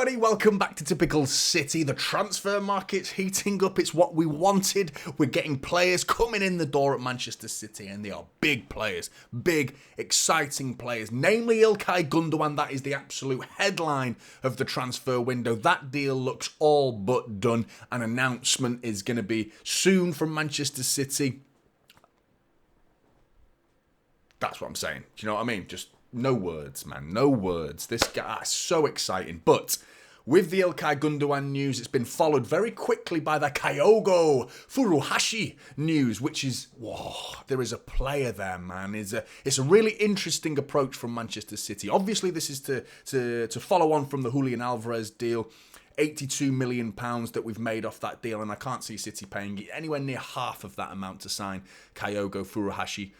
everybody, welcome back to Typical City. The transfer market's heating up, it's what we wanted. We're getting players coming in the door at Manchester City, and they are big players, big, exciting players. Namely Ilkay Gundogan, that is the absolute headline of the transfer window. That deal looks all but done. An announcement is going to be soon from Manchester City. That's what I'm saying. Do you know what I mean? Just no words, man. No words. This guy is so exciting. But with the Ilkay Gundogan news, it's been followed very quickly by the Kyogo Furuhashi news, which is, whoa, there is a player there, man. It's a really interesting approach from Manchester City. Obviously, this is to follow on from the Julian Alvarez deal. £82 million that we've made off that deal, and I can't see City paying anywhere near half of that amount to sign Kyogo Furuhashi.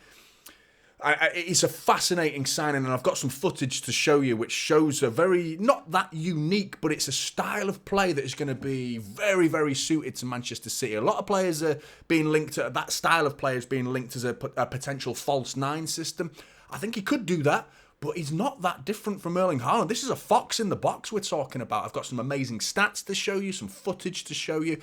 It's a fascinating signing, and I've got some footage to show you which shows a very, not that unique, but it's a style of play that is going to be very, very suited to Manchester City. A lot of players are being linked to, that style of play is being linked as a potential false nine system. I think he could do that, but he's not that different from Erling Haaland. This is a fox in the box we're talking about. I've got some amazing stats to show you, some footage to show you.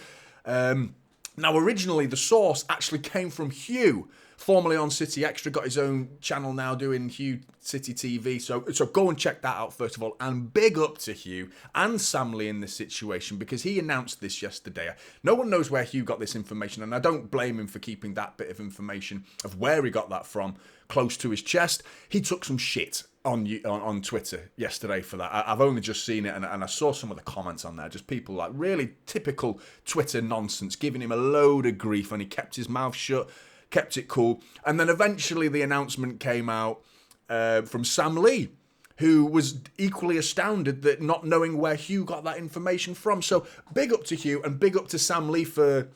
Now, originally, the source actually came from Hugh, formerly on City Extra, got his own channel now doing Hugh City TV. So go and check that out first of all. And big up to Hugh and Sam Lee in this situation, because he announced this yesterday. No one knows where Hugh got this information, and I don't blame him for keeping that bit of information of where he got that from close to his chest. He took some shit on Twitter yesterday for that. I've only just seen it, and I saw some of the comments on there. Just people like really typical Twitter nonsense, giving him a load of grief, and he kept his mouth shut, kept it cool. And then eventually the announcement came out from Sam Lee, who was equally astounded that not knowing where Hugh got that information from. So big up to Hugh, and big up to Sam Lee for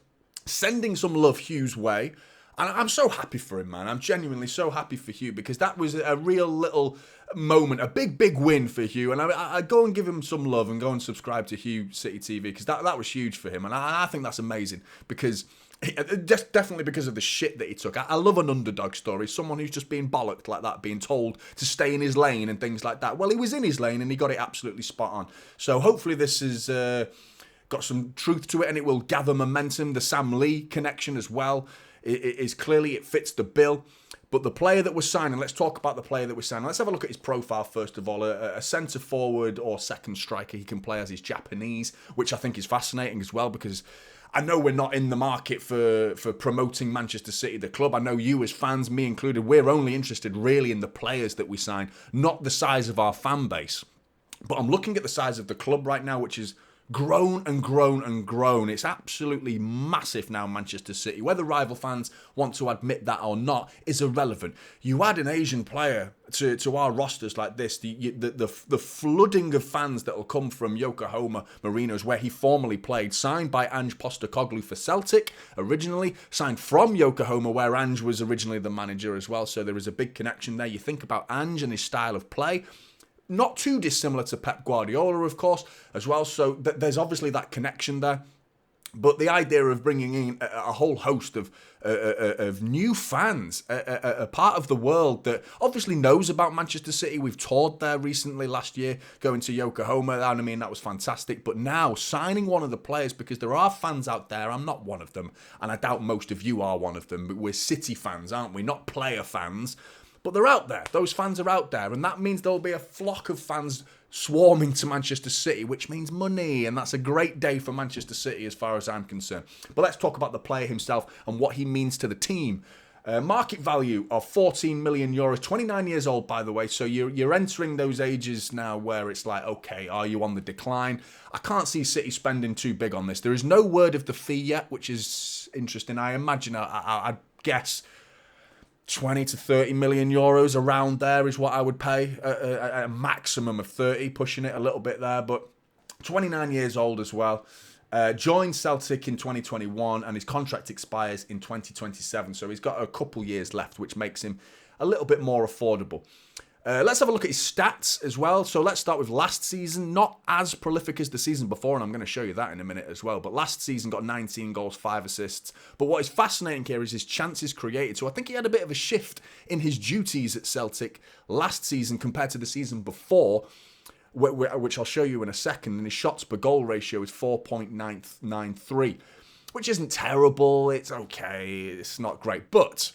sending some love Hugh's way. And I'm so happy for him, man. I'm genuinely so happy for Hugh, because that was a real little moment, a big win for Hugh. And I go and give him some love and go and subscribe to Hugh City TV, because that was huge for him. And I think that's amazing, because definitely because of the shit that he took. I love an underdog story, someone who's just being bollocked like that, being told to stay in his lane and things like that. Well, he was in his lane and he got it absolutely spot on. So hopefully this has got some truth to it, and it will gather momentum. The Sam Lee connection as well is clearly, it fits the bill. But the player that we're signing, let's talk about the player that we're signing. Let's have a look at his profile first of all. A centre forward or second striker, he can play as his Japanese, which I think is fascinating as well, because I know we're not in the market for promoting Manchester City, the club. I know you as fans, me included, we're only interested really in the players that we sign, not the size of our fan base. But I'm looking at the size of the club right now, which is grown and grown and grown. It's absolutely massive now, Manchester City. Whether rival fans want to admit that or not is irrelevant. You add an Asian player to our rosters like this, the flooding of fans that will come from Yokohama Marinos, where he formerly played, signed by Ange Postecoglou for Celtic originally, signed from Yokohama, where Ange was originally the manager as well. So there is a big connection there. You think about Ange and his style of play, not too dissimilar to Pep Guardiola, of course, as well. So there's obviously that connection there. But the idea of bringing in a whole host of new fans, a part of the world that obviously knows about Manchester City. We've toured there recently last year, going to Yokohama, and I mean, that was fantastic. But now, signing one of the players, because there are fans out there, I'm not one of them, and I doubt most of you are one of them, but we're City fans, aren't we? Not player fans. But they're out there. Those fans are out there. And that means there'll be a flock of fans swarming to Manchester City, which means money. And that's a great day for Manchester City as far as I'm concerned. But let's talk about the player himself and what he means to the team. Market value of €14 million. 29 years old, by the way. So you're entering those ages now where it's like, okay, are you on the decline? I can't see City spending too big on this. There is no word of the fee yet, which is interesting. I imagine, I'd guess 20 to 30 million euros around there is what I would pay, a maximum of 30, pushing it a little bit there, but 29 years old as well. Joined Celtic in 2021 and his contract expires in 2027, so he's got a couple years left, which makes him a little bit more affordable. Let's have a look at his stats as well. So let's start with last season. Not as prolific as the season before, and I'm going to show you that in a minute as well. But last season got 19 goals, 5 assists. But what is fascinating here is his chances created. So I think he had a bit of a shift in his duties at Celtic last season compared to the season before. which I'll show you in a second, and his shots per goal ratio is 4.993, which isn't terrible. It's okay. It's not great. But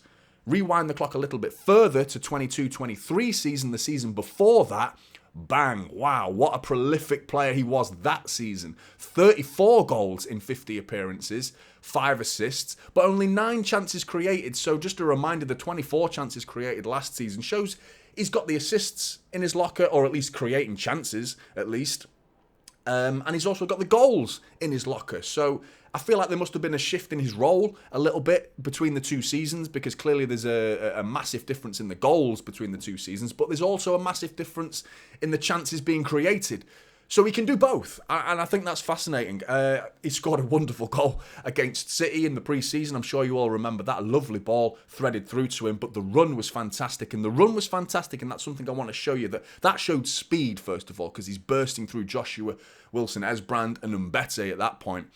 rewind the clock a little bit further to 22-23 season, the season before that. Bang. Wow, what a prolific player he was that season. 34 goals in 50 appearances, 5 assists, but only 9 chances created. So just a reminder, the 24 chances created last season shows he's got the assists in his locker, or at least creating chances, at least. And he's also got the goals in his locker. So I feel like there must have been a shift in his role a little bit between the 2 seasons, because clearly there's a massive difference in the goals between the 2 seasons, but there's also a massive difference in the chances being created. So he can do both, and I think that's fascinating. He scored a wonderful goal against City in the pre-season. I'm sure you all remember that. A lovely ball threaded through to him, but the run was fantastic. And that's something I want to show you. That showed speed, first of all, because he's bursting through Joshua Wilson, Esbrand, and Mbete at that point.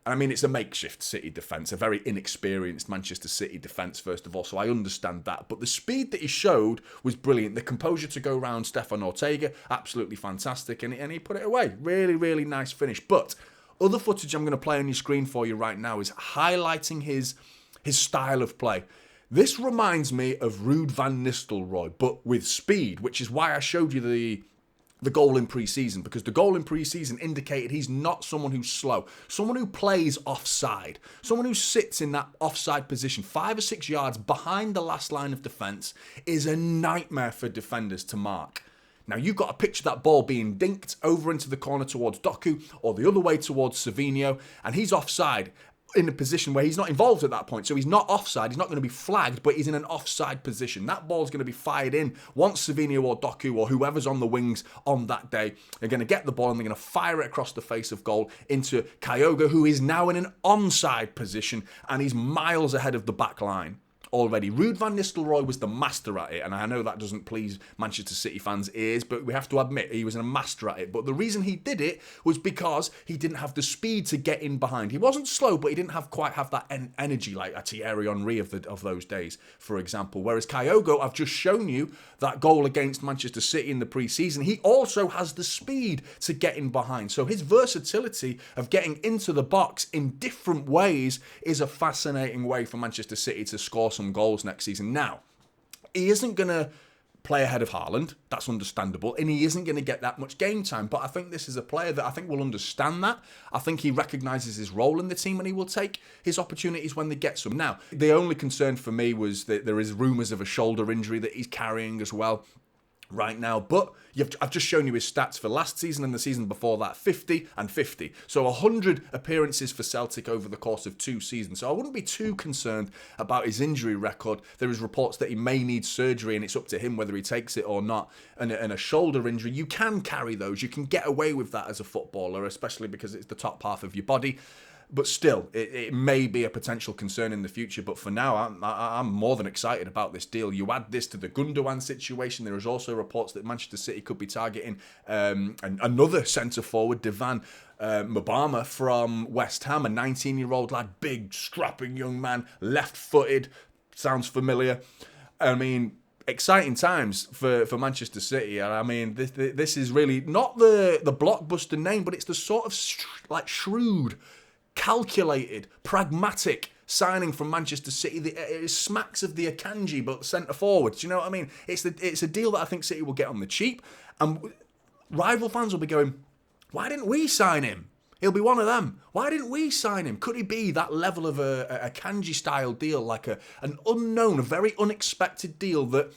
I mean, it's a makeshift City defence, a very inexperienced Manchester City defence, first of all, so I understand that. But the speed that he showed was brilliant. The composure to go round Stefan Ortega, absolutely fantastic, and he put it away. Really, really nice finish. But other footage I'm going to play on your screen for you right now is highlighting his style of play. This reminds me of Ruud van Nistelrooy, but with speed, which is why I showed you the goal in pre-season, because the goal in pre-season indicated he's not someone who's slow, someone who plays offside, someone who sits in that offside position 5 or 6 yards behind the last line of defence is a nightmare for defenders to mark. Now, you've got to picture that ball being dinked over into the corner towards Doku or the other way towards Savinho, and he's offside in a position where he's not involved at that point. So he's not offside, he's not going to be flagged, but he's in an offside position. That ball's going to be fired in once Savinho or Doku or whoever's on the wings on that day are going to get the ball, and they're going to fire it across the face of goal into Kyogo, who is now in an onside position, and he's miles ahead of the back line already. Ruud van Nistelrooy was the master at it, and I know that doesn't please Manchester City fans' ears, but we have to admit he was a master at it. But the reason he did it was because he didn't have the speed to get in behind. He wasn't slow, but he didn't quite have that energy like a Thierry Henry of those days, for example. Whereas Kyogo, I've just shown you that goal against Manchester City in the pre-season, he also has the speed to get in behind. So his versatility of getting into the box in different ways is a fascinating way for Manchester City to score some goals next season. Now, he isn't going to play ahead of Haaland. That's understandable. And he isn't going to get that much game time. But I think this is a player that I think will understand that. I think he recognises his role in the team, and he will take his opportunities when they get some. Now, the only concern for me was that there is rumours of a shoulder injury that he's carrying as well right now, but I've just shown you his stats for last season and the season before that, 50 and 50. So 100 appearances for Celtic over the course of 2 seasons. So I wouldn't be too concerned about his injury record. There is reports that he may need surgery, and it's up to him whether he takes it or not. And a shoulder injury, you can carry those. You can get away with that as a footballer, especially because it's the top half of your body. But still, it may be a potential concern in the future. But for now, I'm more than excited about this deal. You add this to the Gundogan situation. There is also reports that Manchester City could be targeting another centre-forward, Divan Mbama from West Ham, a 19-year-old lad, big, strapping young man, left-footed. Sounds familiar. I mean, exciting times for Manchester City. I mean, this is really not the blockbuster name, but it's the sort of shrewd, calculated, pragmatic signing from Manchester City. It smacks of the Akanji, but centre forward. Do you know what I mean? It's a deal that I think City will get on the cheap, and rival fans will be going, why didn't we sign him? He'll be one of them. Why didn't we sign him? Could he be that level of a Akanji style deal, like an unknown, a very unexpected deal that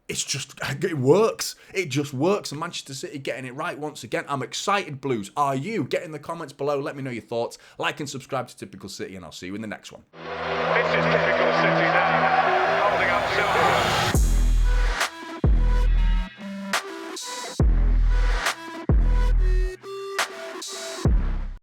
it works. It just works. And Manchester City getting it right once again. I'm excited, Blues. Are you? Get in the comments below. Let me know your thoughts. Like and subscribe to Typical City, and I'll see you in the next one. This is Typical City now. Holding up